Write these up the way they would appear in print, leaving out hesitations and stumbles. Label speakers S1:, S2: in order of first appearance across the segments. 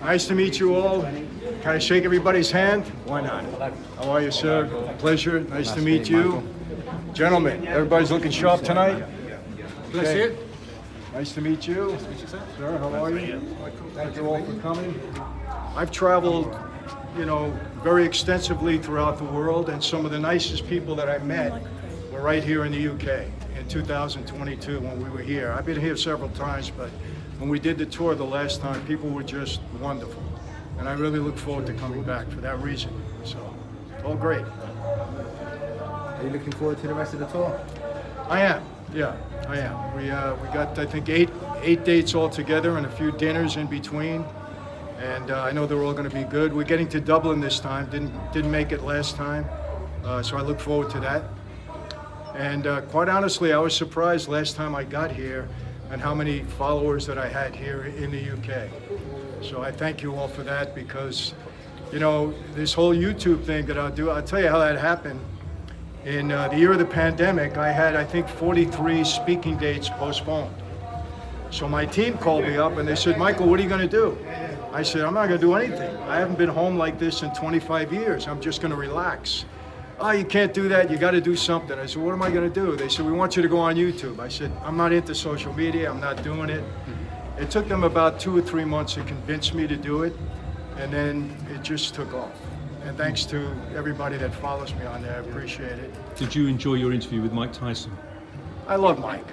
S1: Nice to meet you all. Can I shake everybody's hand? Why not? How are you, sir? Pleasure. Nice to meet you. Gentlemen, everybody's looking sharp tonight? Okay. Nice to meet you. Sir, how are you? Thank you all for coming. I've traveled, very extensively throughout the world, and some of the nicest people that I met were right here in the UK in 2022 when we were here. I've been here several times, but when we did the tour the last time, people were just wonderful. And I really look forward to coming back for that reason. So, all great.
S2: Are you looking forward to the rest of the tour?
S1: I am, yeah, I am. We got, I think, eight dates all together and a few dinners in between. And I know they're all going to be good. We're getting to Dublin this time. Didn't make it last time, so I look forward to that. And quite honestly, I was surprised last time I got here and how many followers that I had here in the UK. So I thank you all for that because, this whole YouTube thing that I'll tell you how that happened. In the year of the pandemic, I had, I think, 43 speaking dates postponed. So my team called me up and they said, Michael, what are you going to do? I said, I'm not going to do anything. I haven't been home like this in 25 years. I'm just going to relax. Oh, you can't do that. You got to do something. I said, what am I going to do? They said, we want you to go on YouTube. I said, I'm not into social media. I'm not doing it. It took them about 2 or 3 months to convince me to do it. And then it just took off. And thanks to everybody that follows me on there. I appreciate it.
S3: Did you enjoy your interview with Mike Tyson?
S1: I love Mike.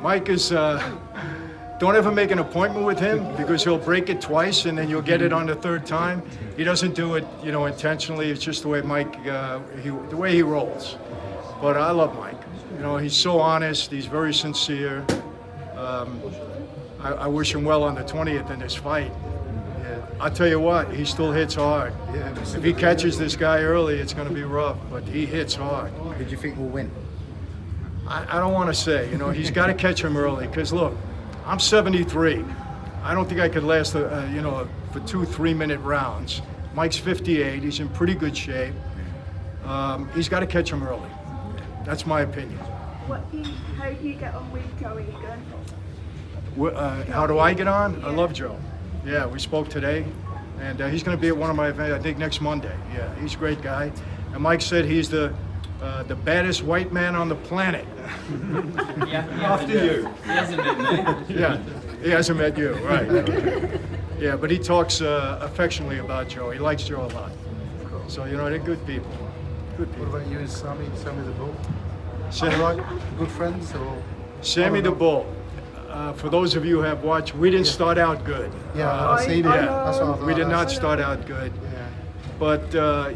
S1: Mike is, don't ever make an appointment with him because he'll break it twice and then you'll get it on the third time. He doesn't do it, intentionally. It's just the way Mike, the way he rolls. But I love Mike. He's so honest. He's very sincere. I wish him well on the 20th in this fight. I'll tell you what, he still hits hard. If he catches this guy early, it's going to be rough, but he hits hard.
S2: Who do you think will win?
S1: I don't want to say. He's got to catch him early because, look, I'm 73. I don't think I could last, for 2 3-minute rounds. Mike's 58. He's in pretty good shape. He's got to catch him early. That's my opinion.
S4: How do you get on with Joe Egan?
S1: How do I get on? I love Joe. Yeah, we spoke today, and he's going to be at one of my events, I think, next Monday. Yeah, he's a great guy. And Mike said he's the baddest white man on the planet. After you.
S5: He hasn't met me.
S1: Yeah, he hasn't met you, right. Yeah, but he talks affectionately about Joe. He likes Joe a lot. So, they're good people. Good people.
S2: What about you and Sammy the Bull?
S1: Sammy,
S2: good friends? Or
S1: Sammy the Bull. For those of you who have watched, we didn't start out good.
S2: Yeah, I've seen it. That's what I thought.
S1: We did not start out good.
S2: Yeah.
S1: But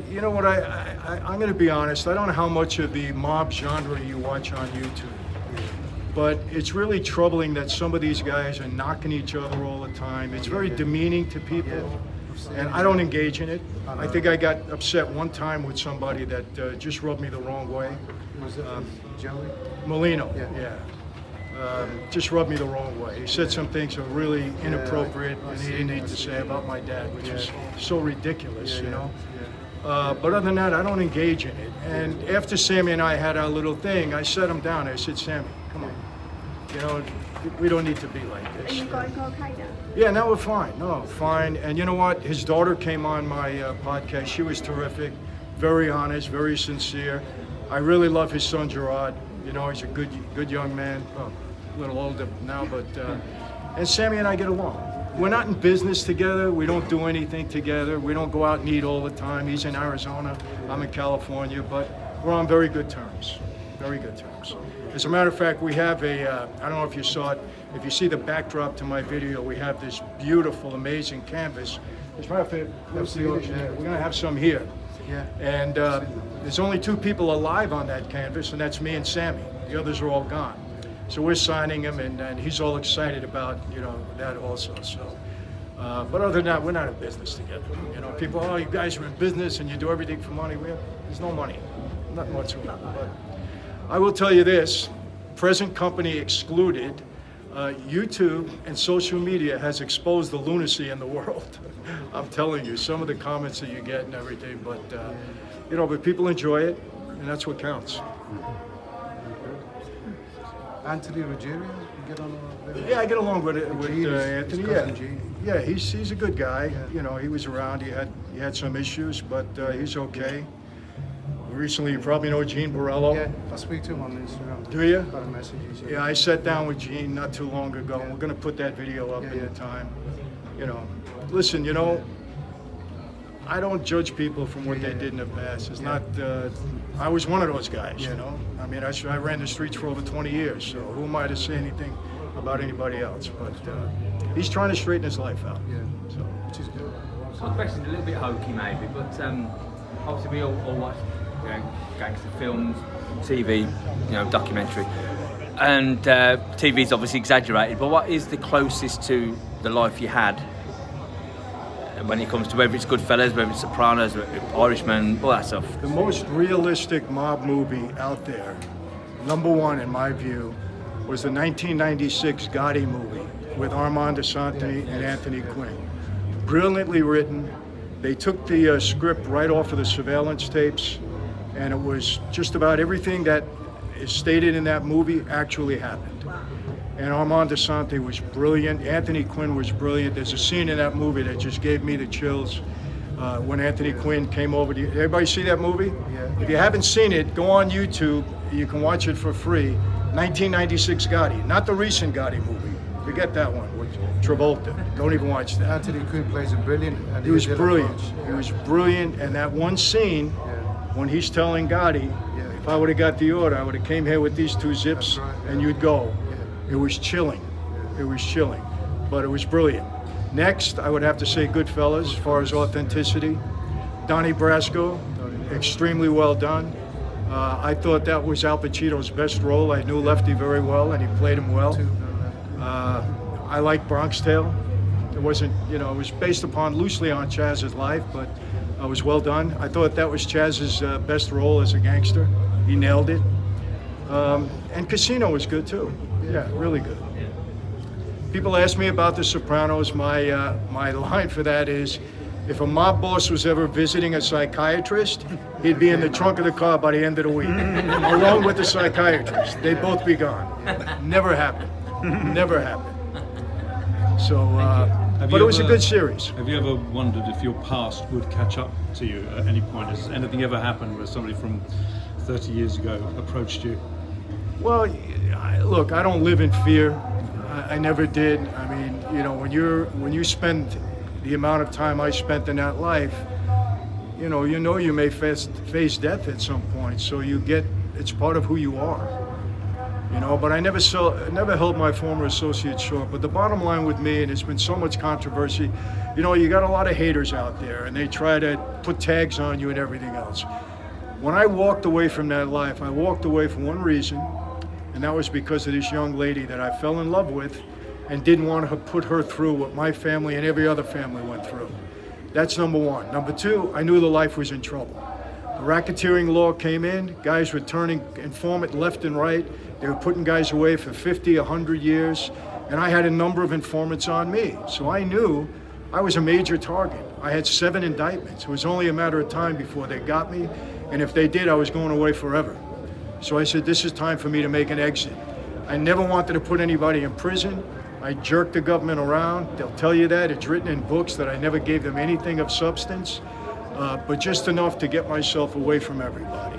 S1: you know what, I'm going to be honest, I don't know how much of the mob genre you watch on YouTube. But it's really troubling that some of these guys are knocking each other all the time. It's very demeaning to people, and I don't engage in it. I think I got upset one time with somebody that just rubbed me the wrong way.
S2: Was it Joey?
S1: Molino, yeah. Just rubbed me the wrong way. He said some things that were really inappropriate and he didn't need to say about my dad, which is so ridiculous, But other than that, I don't engage in it. And after Sammy and I had our little thing, I set him down. I said, Sammy, come on. We don't need to be like this.
S4: Are you guys okay now?
S1: Yeah, now we're fine. No, fine. And you know what? His daughter came on my podcast. She was terrific, very honest, very sincere. I really love his son, Gerard. He's a good young man. Well, a little older now, but and Sammy and I get along. We're not in business together. We don't do anything together. We don't go out and eat all the time. He's in Arizona. I'm in California, but we're on very good terms. Very good terms. As a matter of fact, we have I don't know if you saw it. If you see the backdrop to my video, we have this beautiful, amazing canvas. As a matter of fact, we're going to have some here.
S2: Yeah.
S1: And there's only 2 people alive on that canvas, and that's me and Sammy. The others are all gone. So we're signing him, and he's all excited about, that also. So, but other than that, we're not in business together. People, oh, you guys are in business and you do everything for money. There's no money, nothing whatsoever. But I will tell you this, present company excluded, YouTube and social media has exposed the lunacy in the world. I'm telling you, some of the comments that you get and everything, but but people enjoy it, and that's what counts.
S2: Anthony Roberts, you get on?
S1: Yeah, I get along with Anthony. Yeah. Yeah, he's a good guy. You know, he was around. He had some issues, but he's okay. Recently, you probably know Gene Borello.
S5: Yeah, I speak to him on Instagram.
S1: Do you?
S5: Got a message.
S1: Yeah, I sat down with Gene not too long ago. We're going to put that video up in the time. You know, listen, you know, I don't judge people from what they did in the past. It's not, I was one of those guys, you know. I mean, I ran the streets for over 20 years, so who am I to say anything about anybody else? But he's trying to straighten his life out.
S5: Yeah,
S1: So,
S5: which is good.
S6: So the question's a little bit hokey maybe, but obviously we all watch gangster films, TV, documentary, and TV's obviously exaggerated, but what is the closest to the life you had when it comes to whether it's Goodfellas, whether it's Sopranos, whether it's Irishman, all that stuff?
S1: the most realistic mob movie out there, #1 in my view, was the 1996 Gotti movie with Armand Asante and Anthony Quinn. Brilliantly written. They took the script right off of the surveillance tapes, and it was just about everything that is stated in that movie actually happened. And Armand Asante was brilliant. Anthony Quinn was brilliant. There's a scene in that movie that just gave me the chills when Anthony Quinn came over to. Everybody see that movie?
S5: Yeah.
S1: If you haven't seen it, go on YouTube. You can watch it for free. 1996 Gotti, not the recent Gotti movie. Forget that one with Travolta. Don't even watch that.
S5: Anthony Quinn plays a brilliant. And
S1: He was
S5: did a
S1: brilliant.
S5: bunch.
S1: He was brilliant. And that one scene when he's telling Gotti, if I would have got the order, I would have came here with these 2 zips
S5: That's right.
S1: and you'd go. It was chilling. It was chilling. But it was brilliant. Next, I would have to say Goodfellas as far as authenticity. Donnie Brasco, extremely well done. I thought that was Al Pacino's best role. I knew Lefty very well and he played him well. I like Bronx Tale. It wasn't, it was based loosely on Chaz's life, but it was well done. I thought that was Chaz's best role as a gangster. He nailed it. And Casino was good too. Yeah, really good. People ask me about The Sopranos. My line for that is, if a mob boss was ever visiting a psychiatrist, he'd be in the trunk of the car by the end of the week, along with the psychiatrist. They'd both be gone. Never happened. Never happened. So, but it was a good series.
S3: Have you ever wondered if your past would catch up to you at any point? Has anything ever happened where somebody from 30 years ago approached you?
S1: Well, look, I don't live in fear. I never did. I mean, when you spend the amount of time I spent in that life, you may face death at some point. So it's part of who you are. But I never held my former associates short. But the bottom line with me, and there's been so much controversy, you got a lot of haters out there, and they try to put tags on you and everything else. When I walked away from that life, I walked away for one reason, and that was because of this young lady that I fell in love with and didn't want to put her through what my family and every other family went through. That's #1. #2, I knew the life was in trouble. The racketeering law came in, guys were turning informant left and right. They were putting guys away for 50, 100 years, and I had a number of informants on me. So I knew I was a major target. I had 7 indictments. It was only a matter of time before they got me, and if they did, I was going away forever. So I said, this is time for me to make an exit. I never wanted to put anybody in prison. I jerked the government around. They'll tell you that. It's written in books that I never gave them anything of substance, but just enough to get myself away from everybody.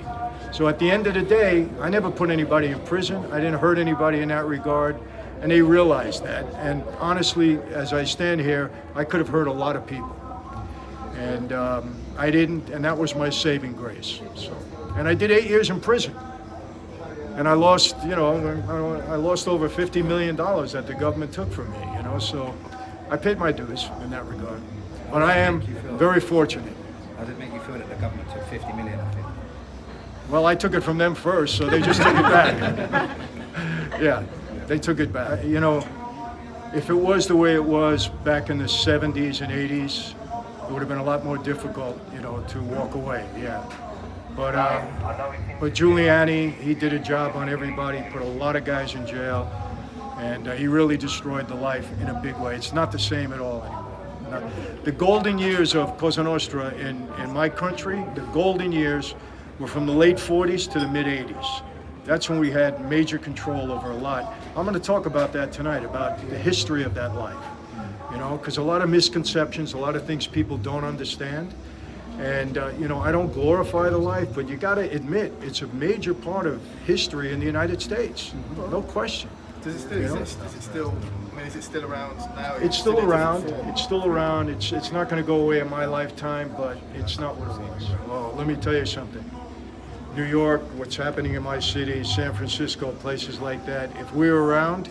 S1: So at the end of the day, I never put anybody in prison. I didn't hurt anybody in that regard, and they realized that. And honestly, as I stand here, I could have hurt a lot of people. And I didn't, and that was my saving grace. So, and I did 8 years in prison. And I lost, I lost over $50 million that the government took from me, so I paid my dues in that regard. But I am very fortunate.
S2: How did it make you feel that the government took 50 million of it?
S1: Well, I took it from them first, so they just took it back. Yeah, they took it back. If it was the way it was back in the 70s and 80s, it would have been a lot more difficult, to walk away, yeah. But Giuliani, he did a job on everybody, put a lot of guys in jail, and he really destroyed the life in a big way. It's not the same at all anymore. The golden years of Cosa Nostra in my country, the golden years were from the late 40s to the mid 80s. That's when we had major control over a lot. I'm going to talk about that tonight, about the history of that life. you know, because a lot of misconceptions, a lot of things people don't understand. And, you know, I don't glorify the life, but you got to admit, it's a major part of history in the United States. No question.
S2: Does it still exist? Is it still? I mean, is it still around now?
S1: It's still around. It's still around. It's not going to go away in my lifetime, but it's not what it was. Well, let me tell you something. New York, what's happening in my city, San Francisco, places like that. If we're around,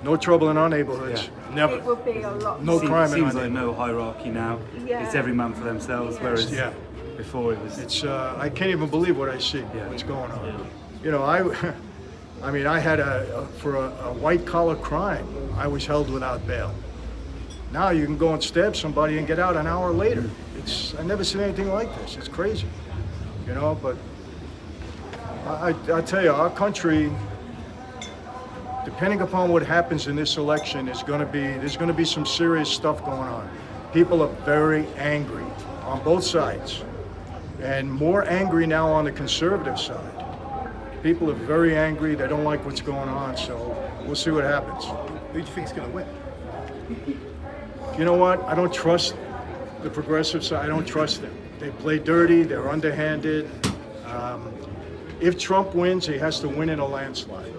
S1: no trouble in our neighborhoods.
S4: It
S1: Never.
S4: would be a lot.
S1: No crime in our
S7: Seems like
S1: neighborhood.
S7: no hierarchy now.
S4: Yeah.
S7: It's every man for themselves, whereas
S1: Yeah.
S7: before it was.
S1: It's I can't even believe what I see.
S7: Yeah.
S1: What's going on? You know, I mean, I had for a white collar crime, I was held without bail. Now you can go and stab somebody and get out an hour later. I never seen anything like this. It's crazy, you know. But I tell you, our country, depending upon what happens in this election, there's going to be some serious stuff going on. People are very angry on both sides, and more angry now on the conservative side. People are very angry. They don't like what's going on, so we'll see what happens.
S2: Who do you think is going to win?
S1: You know what? I don't trust the progressive side. I don't trust them. They play dirty. They're underhanded. If Trump wins, he has to win in a landslide.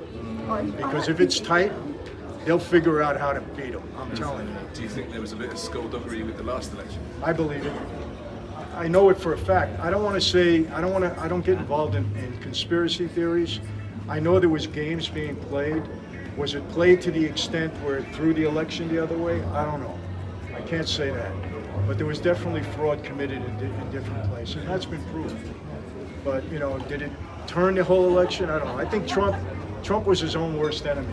S1: Because if it's tight, they'll figure out how to beat him. I'm telling you.
S8: Do you think there was a bit of skullduggery with the last election?
S1: I believe it. I know it for a fact. I don't get involved in conspiracy theories. I know there was games being played. Was it played to the extent where it threw the election the other way? I don't know. I can't say that. But there was definitely fraud committed in different places. That's been proved. But, you know, did it turn the whole election? I don't know. I think Trump was his own worst enemy.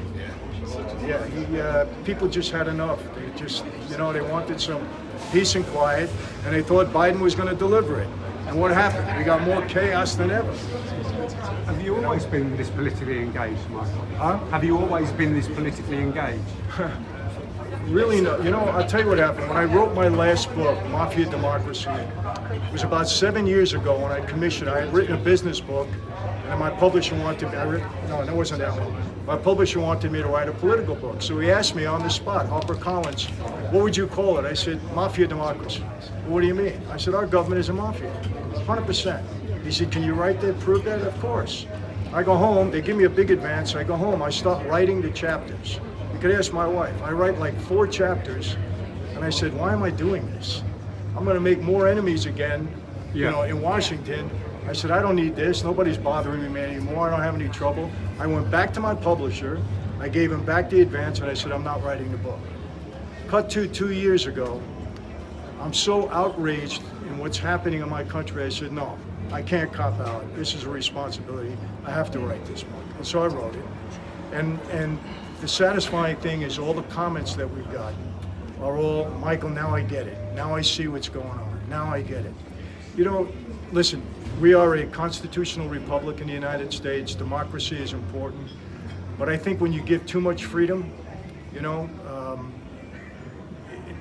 S1: Yeah, people just had enough. They just, you know, they wanted some peace and quiet, and they thought Biden was going to deliver it. And what happened? We got more chaos than ever.
S9: Have you always been this politically engaged, Michael?
S1: Huh?
S9: Have you always been this politically engaged?
S1: Really, no. You know, I'll tell you what happened. When I wrote my last book, Mafia Democracy, it was about 7 years ago when I commissioned. I had written a business book, and my publisher wanted me. No, that wasn't that one. My publisher wanted me to write a political book, so he asked me on the spot, HarperCollins, what would you call it? I said, Mafia Democracy. What do you mean? I said, our government is a mafia, 100%. He said, can you write that, prove that? Of course. I go home, they give me a big advance, I go home, I start writing the chapters. You could ask my wife. I write like 4 chapters, and I said, why am I doing this? I'm going to make more enemies again, you know, in Washington. I said, I don't need this. Nobody's bothering me anymore. I don't have any trouble. I went back to my publisher. I gave him back the advance, and I said, I'm not writing the book. Cut to 2 years ago. I'm so outraged in what's happening in my country. I said, no, I can't cop out. This is a responsibility. I have to write this book. And so I wrote it. And the satisfying thing is all the comments that we've gotten are all, Michael, now I get it. Now I see what's going on. Now I get it. You know, listen, we are a constitutional republic in the United States. Democracy is important. But I think when you give too much freedom, you know,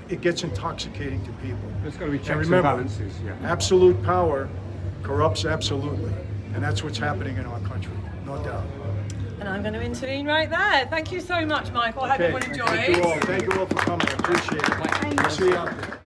S1: it gets intoxicating to people.
S9: There's got to be checks
S1: And
S9: and
S1: remember,
S9: balances. Yeah.
S1: absolute power corrupts absolutely. And that's what's happening in our country, no doubt.
S10: And I'm going to intervene right there. Thank you so much, Michael. I hope everyone enjoyed.
S1: Thank you all for coming. I appreciate it.
S4: Thank you.
S1: See you out there.